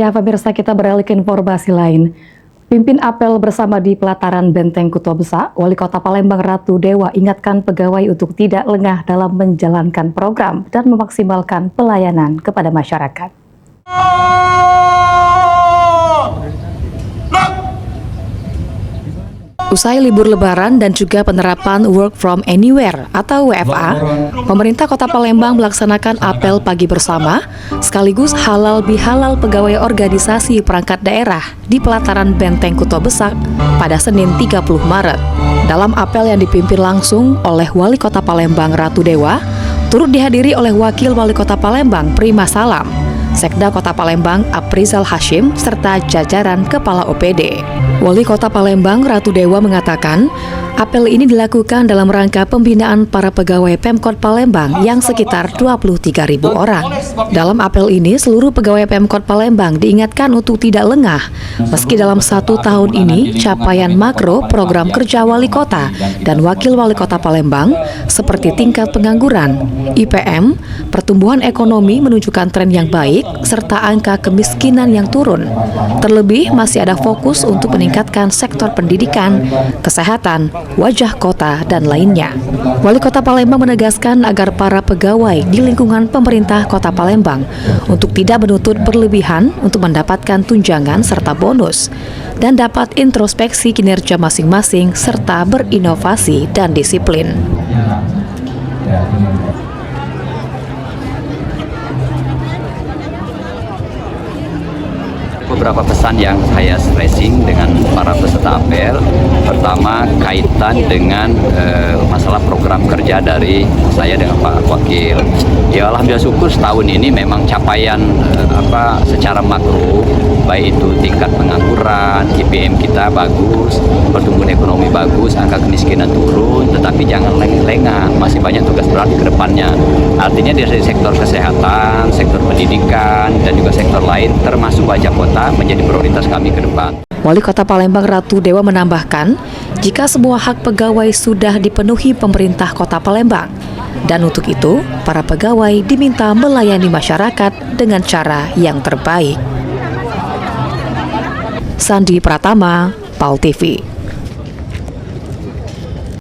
Ya, pemirsa, kita beralih ke informasi lain. Pimpin apel bersama di pelataran Benteng Kuto Besak, Wali Kota Palembang Ratu Dewa ingatkan pegawai untuk tidak lengah dalam menjalankan program dan memaksimalkan pelayanan kepada masyarakat. Usai libur lebaran dan juga penerapan Work from Anywhere atau WFA, pemerintah Kota Palembang melaksanakan apel pagi bersama sekaligus halal bihalal pegawai organisasi perangkat daerah di pelataran Benteng Kuto Besak pada Senin 30 Maret. Dalam apel yang dipimpin langsung oleh Wali Kota Palembang Ratu Dewa, turut dihadiri oleh Wakil Wali Kota Palembang Prima Salam, Sekda Kota Palembang Aprizal Hashim, serta jajaran Kepala OPD. Wali Kota Palembang Ratu Dewa mengatakan, apel ini dilakukan dalam rangka pembinaan para pegawai Pemkot Palembang yang sekitar 23.000 orang. Dalam apel ini, seluruh pegawai Pemkot Palembang diingatkan untuk tidak lengah, meski dalam 1 tahun ini capaian makro program kerja Wali Kota dan Wakil Wali Kota Palembang seperti tingkat pengangguran, IPM, pertumbuhan ekonomi menunjukkan tren yang baik, serta angka kemiskinan yang turun. Terlebih, masih ada fokus untuk meningkatkan sektor pendidikan, kesehatan, wajah kota, dan lainnya. Wali Kota Palembang menegaskan agar para pegawai di lingkungan pemerintah Kota Palembang untuk tidak menuntut berlebihan untuk mendapatkan tunjangan serta bonus, dan dapat introspeksi kinerja masing-masing serta berinovasi dan disiplin. Beberapa pesan yang saya stressing dengan para peserta apel. Pertama, kaitan dengan masalah program kerja dari saya dengan Pak Wakil. Ya, alhamdulillah syukur setahun ini memang capaian secara makro, baik itu tingkat pengangguran, IPM kita bagus, pertumbuhan ekonomi bagus, angka kemiskinan turun, tetapi jangan lengah, masih banyak tugas berat ke depannya. Artinya dari sektor kesehatan, sektor pendidikan, dan juga sektor lain, termasuk wajah kota, menjadi prioritas kami ke depan. Wali Kota Palembang Ratu Dewa menambahkan, jika semua hak pegawai sudah dipenuhi pemerintah Kota Palembang, dan untuk itu, para pegawai diminta melayani masyarakat dengan cara yang terbaik. Sandi Pratama, PAL TV.